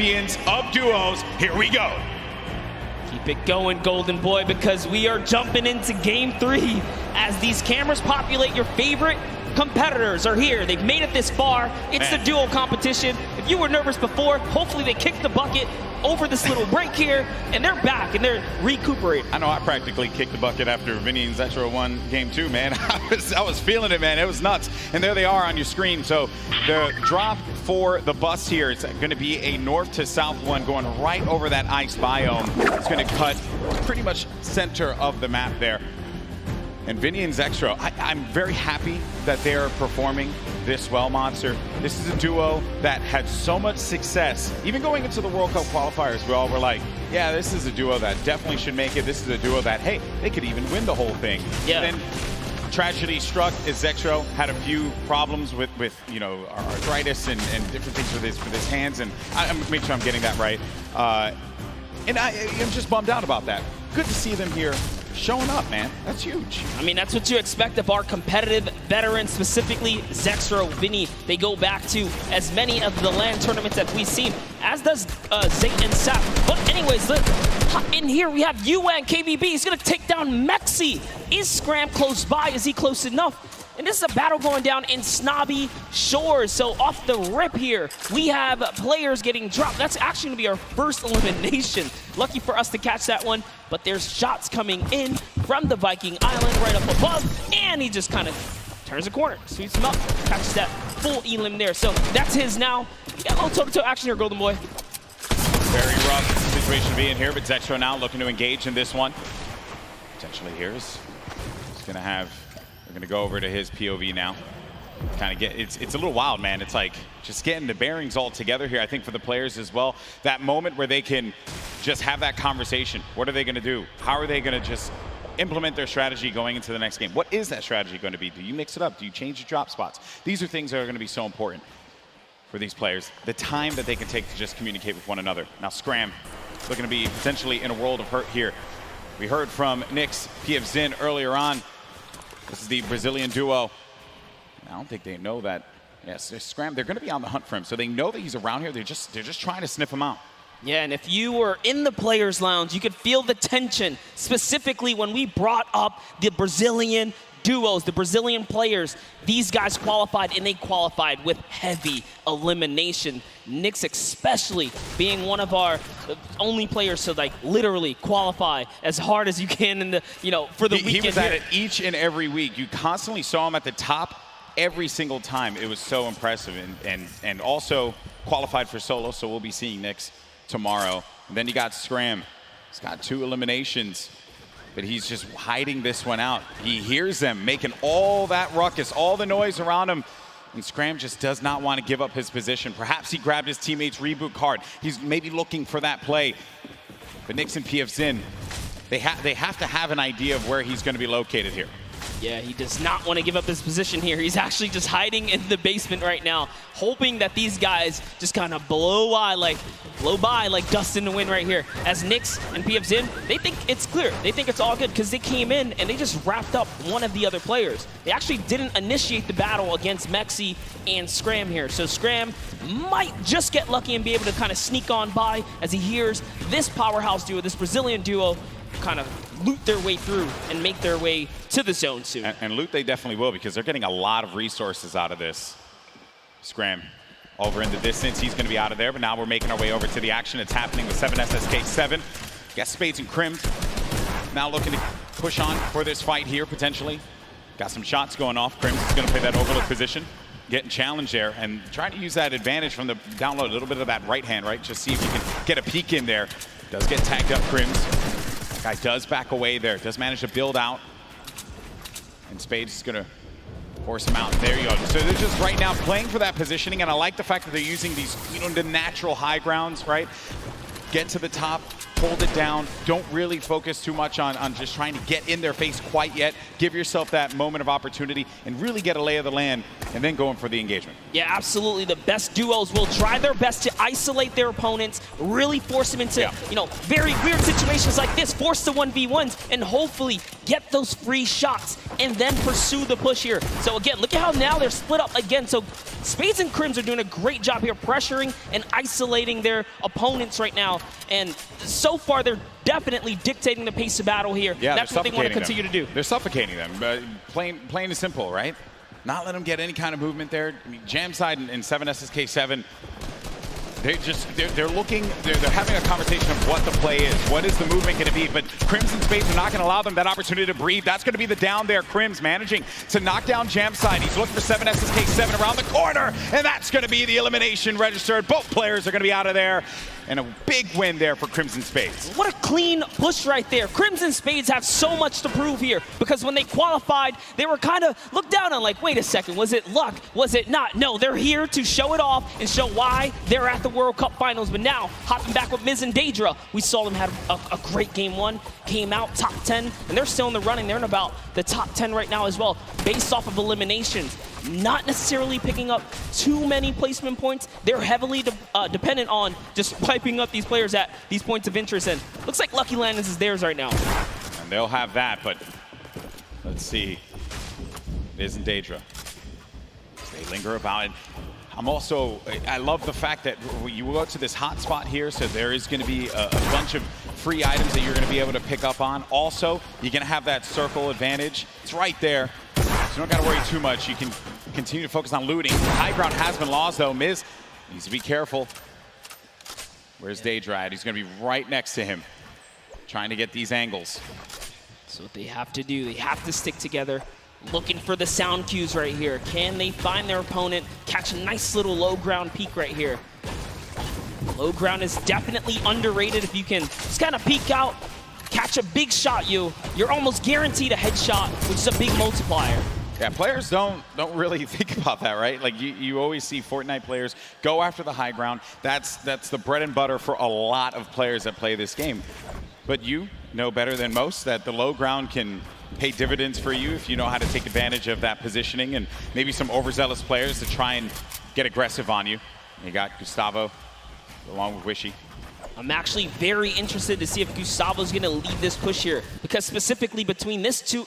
champions of duos. Here we go. Keep it going, Golden Boy, because we are jumping into Game 3 as these cameras populate. Your favorite competitors are here. They've made it this far. It's the duo competition. If you were nervous before, hopefully they kicked the bucket over this little break here, and they're back, and they're recuperating. I know I practically kicked the bucket after Vinny and Zexro won Game 2, man. I was feeling it, man. It was nuts. And there they are on your screen. So the drop for the bus here, it's going to be a north to south one going right over that ice biome. It's going to cut pretty much center of the map there. And Vinny and Zexro, I'm very happy that they're performing this well, Monster. This is a duo that had so much success. Even going into the World Cup qualifiers, we all were like, yeah, this is a duo that definitely should make it. This is a duo that, hey, they could even win the whole thing. Yeah. And then tragedy struck as Zexro had a few problems with you know, arthritis and different things with his hands. And I'm make sure I'm getting that right. And I'm just bummed out about that. Good to see them here showing up, man. That's huge. I mean, that's what you expect of our competitive veterans, specifically Zexro, Vinny. They go back to as many of the LAN tournaments that we've seen, as does Zayt and Sap. But anyways, in here we have UN KBB. He's going to take down Mexi. Is Scram close by? Is he close enough? And this is a battle going down in Snobby Shores. So off the rip here, we have players getting dropped. That's actually going to be our first elimination. Lucky for us to catch that one. But there's shots coming in from the Viking Island right up above. And he just kind of turns a corner, sweeps him up, catches that full elim there. So that's his now. Got a little toe-to-toe action here, Golden Boy. Very rough situation to be in here, but Zexro now looking to engage in this one. Potentially here is going to have... We're going to go over to his POV now. Kind of get, it's a little wild, man. It's like just getting the bearings all together here, I think, for the players as well. That moment where they can just have that conversation. What are they going to do? How are they going to just implement their strategy going into the next game? What is that strategy going to be? Do you mix it up? Do you change your drop spots? These are things that are going to be so important for these players. The time that they can take to just communicate with one another. Now, Scram looking to be potentially in a world of hurt here. We heard from Nyx, PFZin earlier on. This is the Brazilian duo. I don't think they know that. Yes, Scram, they're going to be on the hunt for him. So they know that he's around here. They're just trying to sniff him out. Yeah, and if you were in the Players Lounge, you could feel the tension, specifically when we brought up the Brazilian duos, the Brazilian players. These guys qualified, and they qualified with heavy elimination. Nyx especially being one of our only players to like literally qualify as hard as you can in the, you know, for the weekend. He was at it each and every week. You constantly saw him at the top every single time. It was so impressive, and also qualified for solo, so we'll be seeing Nyx tomorrow. And then you got Scram. He's got 2 eliminations. But he's just hiding this one out. He hears them making all that ruckus, all the noise around him. And Scram just does not want to give up his position. Perhaps he grabbed his teammate's reboot card. He's maybe looking for that play. But Nyx and PFZin, they have to have an idea of where he's going to be located here. Yeah, he does not want to give up his position here. He's actually just hiding in the basement right now, hoping that these guys just kind of blow by like dust in the wind right here. As Nyx and PFZin, they think it's clear. They think it's all good because they came in and they just wrapped up one of the other players. They actually didn't initiate the battle against Mexi and Scram here. So Scram might just get lucky and be able to kind of sneak on by as he hears this powerhouse duo, this Brazilian duo, kind of loot their way through and make their way to the zone soon. And loot they definitely will, because they're getting a lot of resources out of this. Scram over in the distance. He's going to be out of there, but now we're making our way over to the action. It's happening with 7SSK7. Got Spades and Crimmed. Now looking to push on for this fight here, potentially. Got some shots going off. Crimmed is going to play that overlook position. Getting challenged there and trying to use that advantage from the download, a little bit of that right hand, right? Just see if you can get a peek in there. Does get tagged up, Crimmed. Guy does back away there, does manage to build out. And Spades is gonna force him out. There you go. So they're just right now playing for that positioning, and I like the fact that they're using these, you know, the natural high grounds, right? Get to the top, hold it down. Don't really focus too much on just trying to get in their face quite yet. Give yourself that moment of opportunity and really get a lay of the land and then going for the engagement. Yeah, absolutely. The best duos will try their best to isolate their opponents, really force them into, you know, very weird situations like this, force the 1v1s, and hopefully get those free shots, and then pursue the push here. So again, look at how now they're split up again. So Spades and Crims are doing a great job here, pressuring and isolating their opponents right now. And so far, they're definitely dictating the pace of battle here. Yeah, that's what they want to continue to do. They're suffocating them. Plain and simple, right? Not let them get any kind of movement there. I mean, Jamside and 7SSK7, they're looking, they're having a conversation of what the play is. What is the movement going to be? But Crims and Spades are not going to allow them that opportunity to breathe. That's going to be the down there. Crims managing to knock down Jamside. He's looking for 7SSK7 around the corner, and that's going to be the elimination registered. Both players are going to be out of there. And a big win there for Crimson Spades. What a clean push right there. Crimson Spades have so much to prove here, because when they qualified, they were kind of looked down on, like, wait a second, was it luck? Was it not? No, they're here to show it off and show why they're at the World Cup Finals. But now, hopping back with Miz and Daedra, we saw them have a great game one, came out top 10, and they're still in the running. They're in about the top 10 right now as well, based off of eliminations. Not necessarily picking up too many placement points. They're heavily dependent on just wiping up these players at these points of interest, and looks like Lucky Landers is theirs right now. And they'll have that, but let's see. Miz and Daedra. They linger about it. I love the fact that you go to this hot spot here, so there is going to be a bunch of free items that you're going to be able to pick up on. Also, you're going to have that circle advantage. It's right there. So you don't got to worry too much. You can continue to focus on looting. High ground has been lost, though. Miz needs to be careful. Where's Daedra at? He's going to be right next to him, trying to get these angles. That's what they have to do. They have to stick together. Looking for the sound cues right here. Can they find their opponent? Catch a nice little low ground peek right here. Low ground is definitely underrated. If you can just kind of peek out, catch a big shot, you're almost guaranteed a headshot, which is a big multiplier. Yeah, players don't really think about that, right? Like you always see Fortnite players go after the high ground. That's the bread and butter for a lot of players that play this game. But you know better than most that the low ground can pay dividends for you if you know how to take advantage of that positioning, and maybe some overzealous players to try and get aggressive on you. You got Gustavo along with Wishy. I'm actually very interested to see if Gustavo's going to lead this push here, because specifically between these two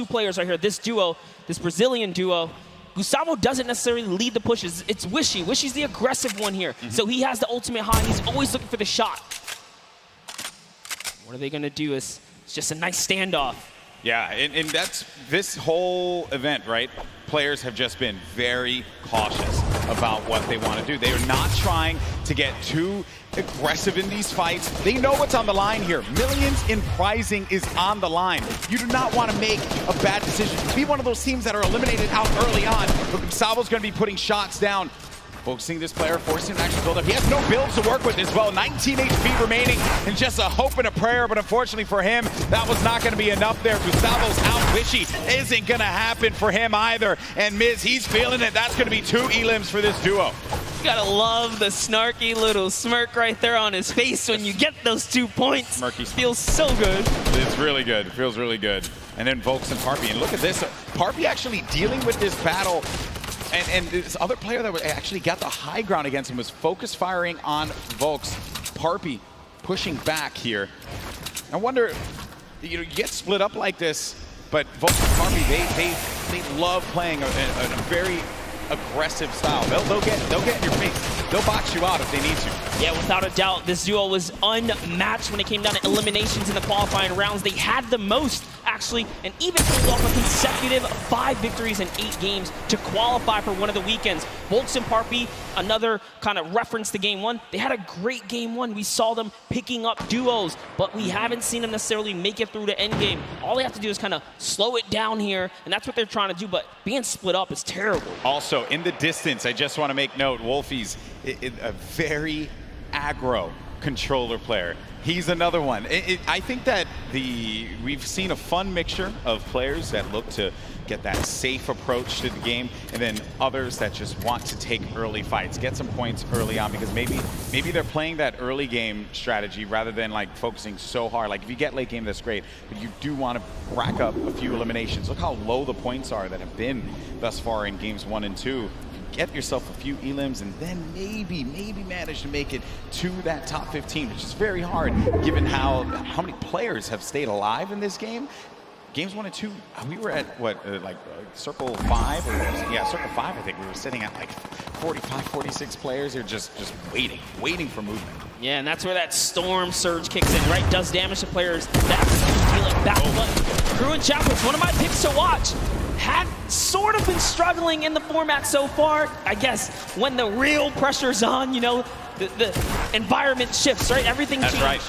players right here, this duo, this Brazilian duo, Gustavo doesn't necessarily lead the pushes. It's Wishy. Wishy's the aggressive one here. So he has the ultimate high. He's always looking for the shot. What are they going to do? It's just a nice standoff. Yeah, and that's this whole event, right? Players have just been very cautious about what they want to do. They are not trying to get too aggressive in these fights. They know what's on the line here. Millions in prizing is on the line. You do not want to make a bad decision. Be one of those teams that are eliminated out early on. But Gustavo's going to be putting shots down. Focusing this player, forcing him to actually build up. He has no builds to work with as well. 19 HP remaining, and just a hope and a prayer, but unfortunately for him, that was not going to be enough there. Gustavo's out. Wishy isn't going to happen for him either. And Miz, he's feeling it. That's going to be 2 elims for this duo. You gotta love the snarky little smirk right there on his face when you get those 2 points. Smirky. Feels so good. It's really good. It feels really good. And then Volks and Parpy. And look at this. Parpy actually dealing with this battle. And this other player that actually got the high ground against him was focus firing on Volks. Parpy pushing back here. I wonder, you get split up like this, but Volks and Parpy, they love playing a very aggressive style. They'll get in your face. They'll box you out if they need to. Yeah, without a doubt, this duo was unmatched when it came down to eliminations in the qualifying rounds. They had the most, actually, and even pulled off a consecutive 5 victories in 8 games to qualify for one of the weekends. Volks and Parpy, another kind of reference to game one, they had a great game one. We saw them picking up duos, but we haven't seen them necessarily make it through the end game. All they have to do is kind of slow it down here, and that's what they're trying to do, but being split up is terrible. Also, in the distance, I just want to make note, Wolfie's a very aggro controller player. He's another one. I think that we've seen a fun mixture of players that look to get that safe approach to the game, and then others that just want to take early fights, get some points early on, because maybe they're playing that early game strategy rather than like focusing so hard. Like if you get late game, that's great, but you do want to rack up a few eliminations. Look how low the points are that have been thus far in games 1 and 2. Get yourself a few elims and then maybe manage to make it to that top 15, which is very hard given how many players have stayed alive in this game. Games 1 and 2, we were at what, circle 5? Yeah, circle 5, I think. We were sitting at like 45, 46 players. They're just waiting for movement. Yeah, and that's where that storm surge kicks in, right? Does damage to players. That's feeling back. Crew and Chapels, one of my picks to watch. Had sort of been struggling in the format so far. I guess when the real pressure's on, you know, the environment shifts, right? Everything changes. Right.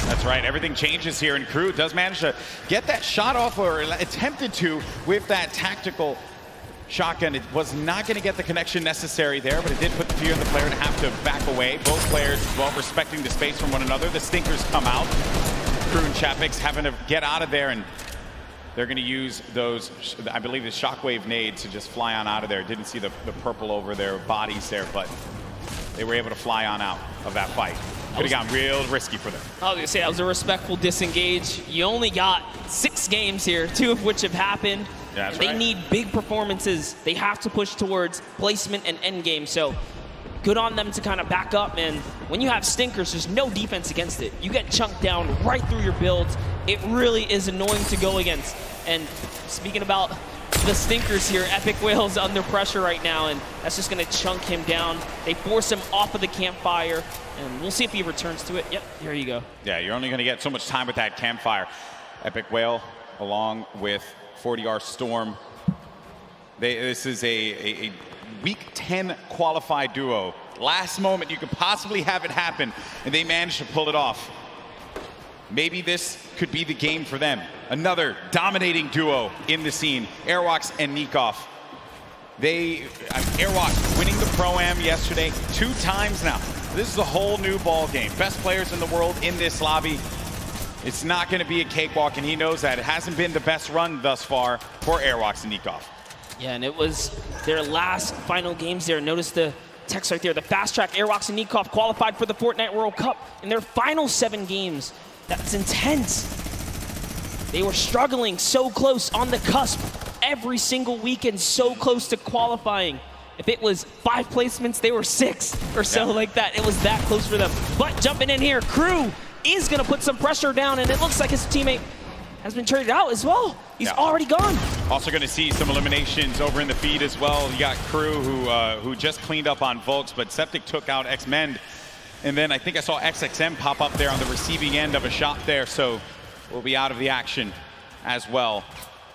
That's right. Everything changes here, and Crew does manage to get that shot off, or attempted to, with that tactical shotgun. It was not going to get the connection necessary there, but it did put the fear in the player to have to back away. Both players, well, respecting the space from one another. The stinkers come out. Crew and Chapix having to get out of there, and they're going to use those, I believe, the shockwave nades to just fly on out of there. Didn't see the purple over their bodies there, but they were able to fly on out of that fight. Could have gotten real risky for them. I was going to say, that was a respectful disengage. You only got 6 games here, 2 of which have happened. Yeah, that's they right. need big performances. They have to push towards placement and end game. So good on them to kind of back up. And when you have stinkers, there's no defense against it. You get chunked down right through your builds. It really is annoying to go against. And speaking about the stinkers here, Epic Whale's under pressure right now, and that's just going to chunk him down. They force him off of the campfire, and we'll see if he returns to it. Yep, here you go. Yeah, you're only going to get so much time with that campfire. Epic Whale, along with 40R Storm. This is a Week 10 qualified duo. Last moment you could possibly have it happen, and they managed to pull it off. Maybe this could be the game for them. Another dominating duo in the scene, Airwalks and Nikov. Airwalks winning the Pro-Am yesterday 2 times now. This is a whole new ball game. Best players in the world in this lobby. It's not going to be a cakewalk, and he knows that. It hasn't been the best run thus far for Airwalks and Nikov. Yeah, and it was their last final games there. Notice the text right there. The fast track Airwalks and Nikov qualified for the Fortnite World Cup in their final 7 games. That's intense. They were struggling so close on the cusp every single weekend, so close to qualifying. If it was 5 placements, they were 6 or so like that. It was that close for them. But jumping in here, Crew is going to put some pressure down, and it looks like his teammate has been traded out as well. He's already gone. Also going to see some eliminations over in the feed as well. You got Crew who just cleaned up on Volks, but Septic took out X-Mend. And then I think I saw XXM pop up there on the receiving end of a shot there, so we'll be out of the action as well.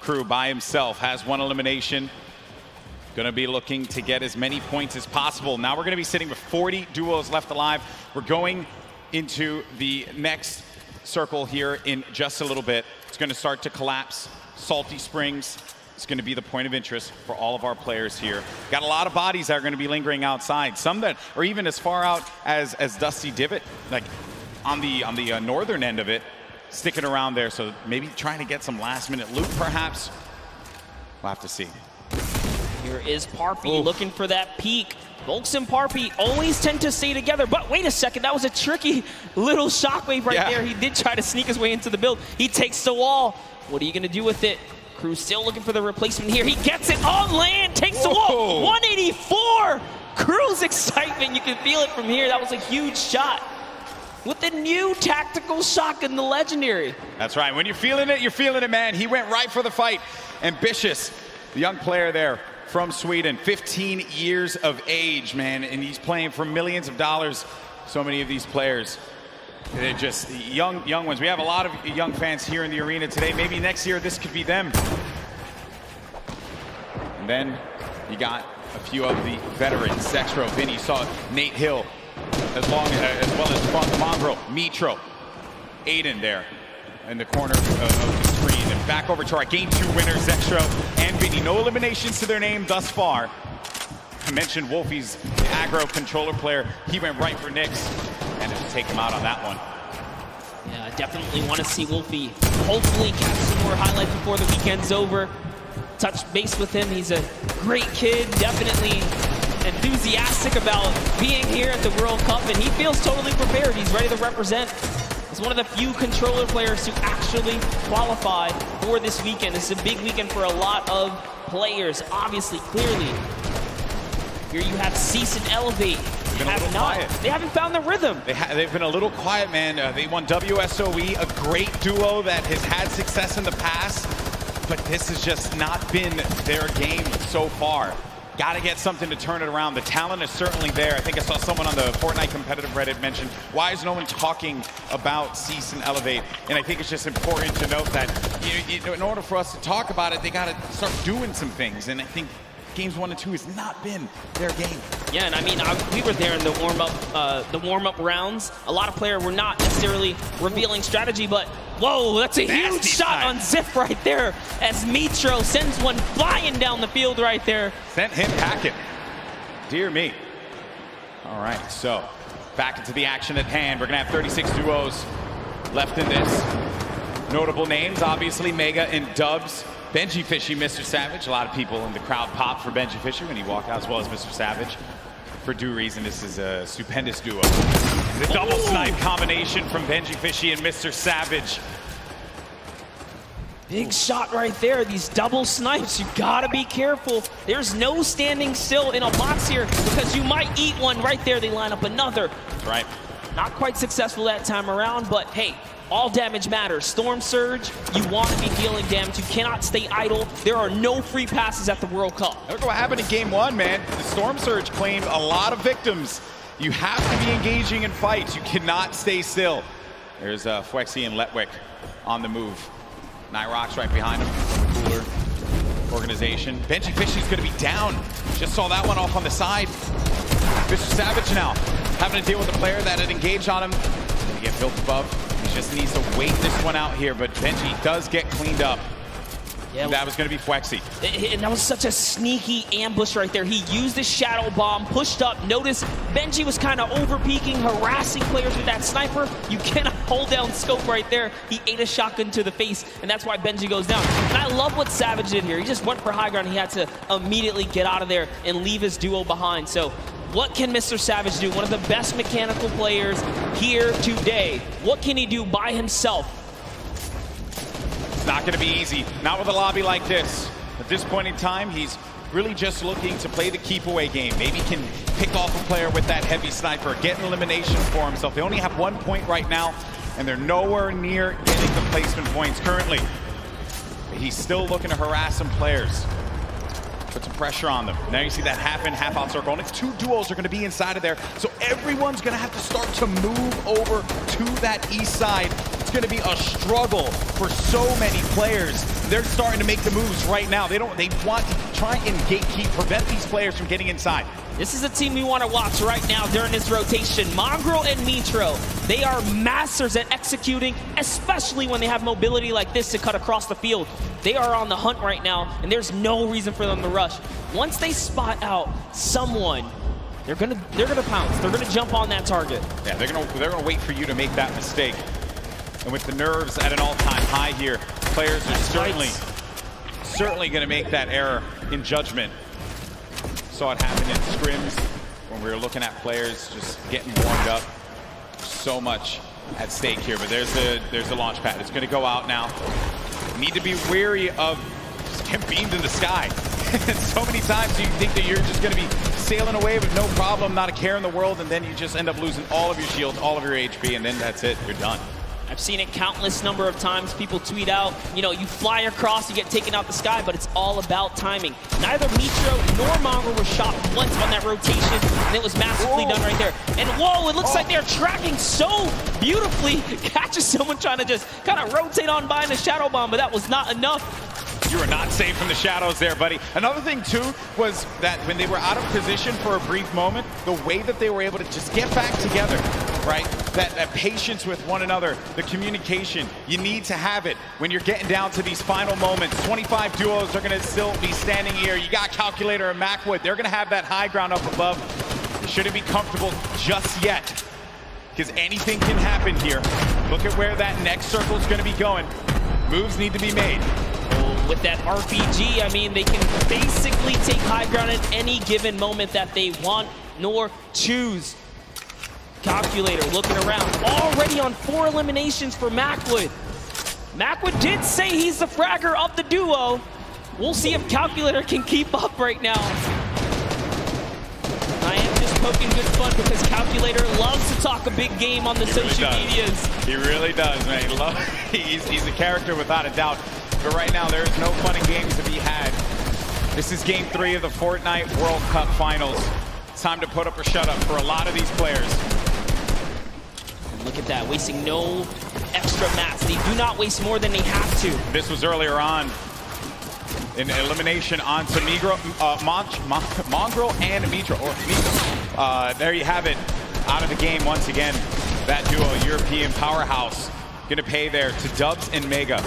Crew by himself has 1 elimination. Gonna be looking to get as many points as possible. Now we're gonna be sitting with 40 duos left alive. We're going into the next circle here in just a little bit. It's gonna start to collapse. Salty Springs is going to be the point of interest for all of our players here. Got a lot of bodies that are going to be lingering outside. Some that are even as far out as Dusty Divot, like on the northern end of it, sticking around there. So maybe trying to get some last-minute loot, perhaps. We'll have to see. Here is Parpy looking for that peak. Volks and Parpy always tend to stay together, but wait a second, that was a tricky little shockwave right there. He did try to sneak his way into the build. He takes the wall. What are you going to do with it? Crew still looking for the replacement here. He gets it on land, takes the wall. 184! Crew's excitement, you can feel it from here. That was a huge shot. With the new tactical shotgun, the legendary. That's right. When you're feeling it, man. He went right for the fight. Ambitious, the young player there from Sweden, 15 years of age, man, and he's playing for millions of dollars. So many of these players. They're just young ones. We have a lot of young fans here in the arena today. Maybe next year this could be them. And then you got a few of the veterans. Zexro, Vinny, saw Nate Hill, as well as Mongrel, Mitro, Aiden there in the corner of the screen. And back over to our Game 2 winners, Zexro and Vinny. No eliminations to their name thus far. I mentioned Wolfie's the aggro controller player. He went right for Nyx and to take him out on that one. Yeah, I definitely want to see Wolfie hopefully catch some more highlights before the weekend's over. Touch base with him. He's a great kid, definitely enthusiastic about being here at the World Cup, and he feels totally prepared. He's ready to represent. He's one of the few controller players to actually qualify for this weekend. This is a big weekend for a lot of players, obviously, clearly. Here you have Cease and Elevate. They haven't found the rhythm. They've been a little quiet, man. They won WSOE, a great duo that has had success in the past, but this has just not been their game so far. Got to get something to turn it around. The talent is certainly there. I think I saw someone on the Fortnite competitive Reddit mention, why is no one talking about Cease and Elevate? And I think it's just important to note that in order for us to talk about it, they got to start doing some things. And I think games 1 and 2 has not been their game. Yeah, and I mean, we were there in the warm-up rounds. A lot of players were not necessarily revealing strategy, but whoa, that's a huge shot on Ziff right there as Mitro sends one flying down the field right there. Sent him packing. Dear me. All right, so back into the action at hand. We're gonna have 36 duos left in this. Notable names, obviously Megga and Dubs. Benji Fishy, Mr. Savage. A lot of people in the crowd popped for Benji Fishy when he walked out, as well as Mr. Savage. For due reason, this is a stupendous duo. The double snipe combination from Benji Fishy and Mr. Savage. Big shot right there. These double snipes, you gotta be careful. There's no standing still in a box here because you might eat one right there. They line up another. That's right. Not quite successful that time around, but hey, all damage matters. Storm Surge, you want to be dealing damage. You cannot stay idle. There are no free passes at the World Cup. Look what happened in game 1, man. The Storm Surge claimed a lot of victims. You have to be engaging in fights. You cannot stay still. There's Fwexy and Letwick on the move. Nyrox right behind him. Cooler organization. Benji Fishy's going to be down. Just saw that one off on the side. Mr. Savage now having to deal with a player that had engaged on him. Going to get built above. He just needs to wait this one out here, but Benji does get cleaned up. Yeah, that was going to be Fwexy. And that was such a sneaky ambush right there. He used his shadow bomb, pushed up. Notice Benji was kind of over-peeking, harassing players with that sniper. You cannot hold down scope right there. He ate a shotgun to the face, and that's why Benji goes down. And I love what Savage did here. He just went for high ground. He had to immediately get out of there and leave his duo behind. So what can Mr. Savage do? One of the best mechanical players here today. What can he do by himself? It's not going to be easy. Not with a lobby like this. At this point in time, he's really just looking to play the keep away game. Maybe he can pick off a player with that heavy sniper, get an elimination for himself. They only have 1 point right now, and they're nowhere near getting the placement points currently. But he's still looking to harass some players. Put some pressure on them. Now you see that half in, half out circle, and it's 2 duos are going to be inside of there. So everyone's going to have to start to move over to that east side. It's going to be a struggle for so many players. They're starting to make the moves right now. They want to try and gatekeep, prevent these players from getting inside. This is a team we want to watch right now during this rotation. Mongrel and Mitro, they are masters at executing, especially when they have mobility like this to cut across the field. They are on the hunt right now, and there's no reason for them to rush. Once they spot out someone, they're gonna pounce. They're gonna jump on that target. Yeah, they're gonna wait for you to make that mistake. And with the nerves at an all-time high here, players are certainly going to make that error in judgment. Saw it happen in scrims when we were looking at players just getting warmed up. So much at stake here, but there's the launch pad. It's going to go out now. Need to be wary of getting beamed in the sky. So many times you think that you're just going to be sailing away with no problem, not a care in the world, and then you just end up losing all of your shields, all of your HP, and then that's it. You're done. I've seen it countless number of times. People tweet out, you know, you fly across, you get taken out the sky, but it's all about timing. Neither Mitro nor Mongrel were shot once on that rotation, and it was masterfully done right there. And whoa, it looks like they're tracking so beautifully. Catches someone trying to just kind of rotate on by in a shadow bomb, but that was not enough. You were not safe from the shadows there, buddy. Another thing, too, was that when they were out of position for a brief moment, the way that they were able to just get back together. right? That patience with one another, the communication, you need to have it when you're getting down to these final moments. 25 duos are gonna still be standing here. You got Calculator and Macwood. They're gonna have that high ground up above. They shouldn't be comfortable just yet, because anything can happen here. Look at where that next circle is gonna be going. Moves need to be made. With that RPG, I mean, they can basically take high ground at any given moment that they want nor choose. Calculator looking around, already on 4 eliminations for Macwood. Macwood did say he's the fragger of the duo. We'll see if Calculator can keep up right now. I am just poking good fun because Calculator loves to talk a big game on the social medias. He really does, man. He's a character without a doubt. But right now, there is no fun and games to be had. This is game 3 of the Fortnite World Cup Finals. It's time to put up or shut up for a lot of these players. And look at that, wasting no extra mats. They do not waste more than they have to. This was earlier on. An elimination onto Mongrel and Mitra. There you have it. Out of the game once again. That duo, European powerhouse, gonna pay there to Dubs and Megga.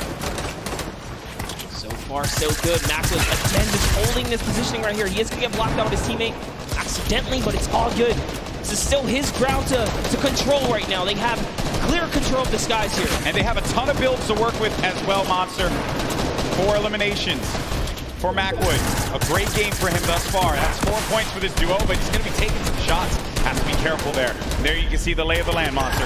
So far, so good. Macwood again just holding this positioning right here. He is gonna get blocked out with his teammate accidentally, but it's all good. This is still his ground to control right now. They have clear control of the skies here. And they have a ton of builds to work with as well, Monster. 4 eliminations for Macwood. A great game for him thus far. That's 4 points for this duo, but he's going to be taking some shots. Has to be careful there. And there you can see the lay of the land, Monster.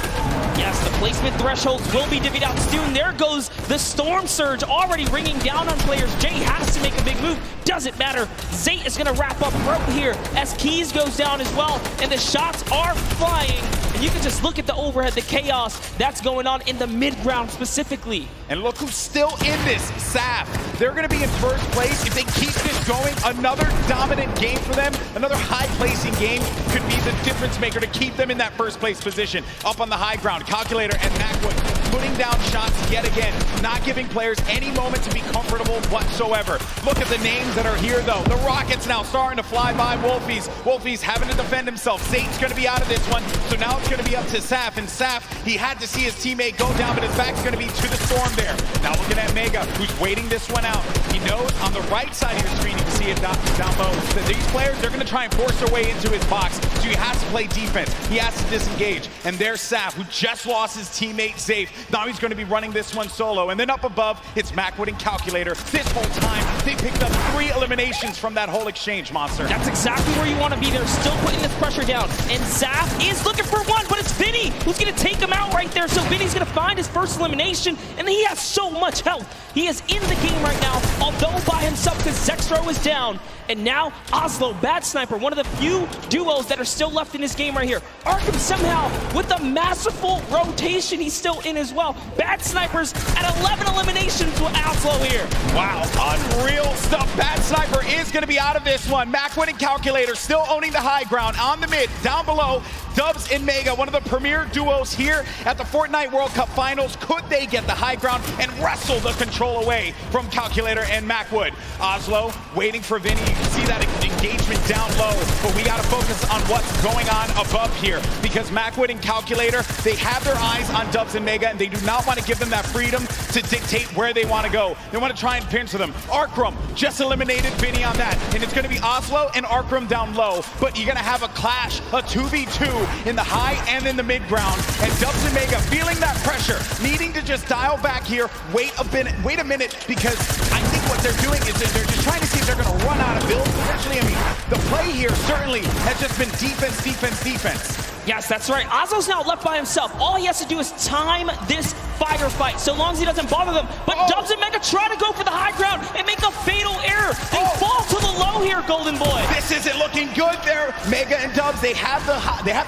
Yes, the placement thresholds will be divvied out soon. There goes the Storm Surge already ringing down on players. Jay has to make a big move. Doesn't matter. Zate is going to wrap up right here as Keys goes down as well. And the shots are flying. And you can just look at the overhead, the chaos that's going on in the mid-ground specifically. And look who's still in this, Saf. They're going to be in first place. If they keep this going, another dominant game for them, another high-placing game could be the difference maker to keep them in that first place position. Up on the high ground, Calculator and Macwood putting down shots yet again, not giving players any moment to be comfortable whatsoever. Look at the names that are here, though. The Rockets now starting to fly by Wolfies. Wolfies having to defend himself. Zate's going to be out of this one, so now it's going to be up to Saf. And Saf, he had to see his teammate go down, but his back's going to be to the Storm there. Now looking at Megga, who's waiting this one out. He knows on the right side of your screen, you can see it down low, that these players, they're going to try and force their way into his box, so he has to play defense. He has to disengage. And there's Saf, who just lost his teammate Zafe. Now he's going to be running this one solo. And then up above, it's Macwood and Calculator. This whole time, they picked up 3 eliminations from that whole exchange, Monster. That's exactly where you want to be. They're still putting this pressure down. And Zaf is looking for one, but it's Vinny who's going to take him out right there. So Vinny's going to find his first elimination, and he has so much health. He is in the game right now, although by himself because Zexro is down. And now Oslo, Bad Sniper, one of the few duos that are still left in this game right here. Arkham somehow, with a masterful rotation, he's still in as well. Bad Snipers at 11 eliminations with Oslo here. Wow, unreal stuff. Bad Sniper is going to be out of this one. Macwood and Calculator still owning the high ground on the mid. Down below, Dubs and Megga, one of the premier duos here at the Fortnite World Cup Finals. Could they get the high ground and wrestle the control away from Calculator and Macwood? Oslo waiting for Vinny. You can see that engagement down low, but we got to focus on what's going on above here, because Macwood and Calculator, they have their eyes on Dubs and Megga, and they do not want to give them that freedom to dictate where they want to go. They want to try and pinch them. Arkram just eliminated Vinny on that, and it's going to be Oslo and Arkram down low, but you're going to have a clash, a 2v2 in the high and in the mid ground, and Dubs and Megga feeling that pressure, needing to just dial back here, wait a minute, because I think what they're doing is they're just trying to see if they're going to run out of builds potentially. I mean, the play here certainly has just been defense, defense, defense. Yes, that's right. Oslo's now left by himself. All he has to do is time this firefight, so long as he doesn't bother them. But Dubs and Megga try to go for the high ground and make a fatal error. They fall to the low here, Golden Boy. This isn't looking good there. Megga and Dubs, they have the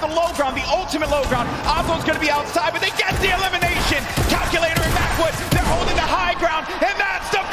low ground, the ultimate low ground. Oslo's going to be outside, but they get the elimination. Calculator and Macwood, they're holding the high ground, and that's the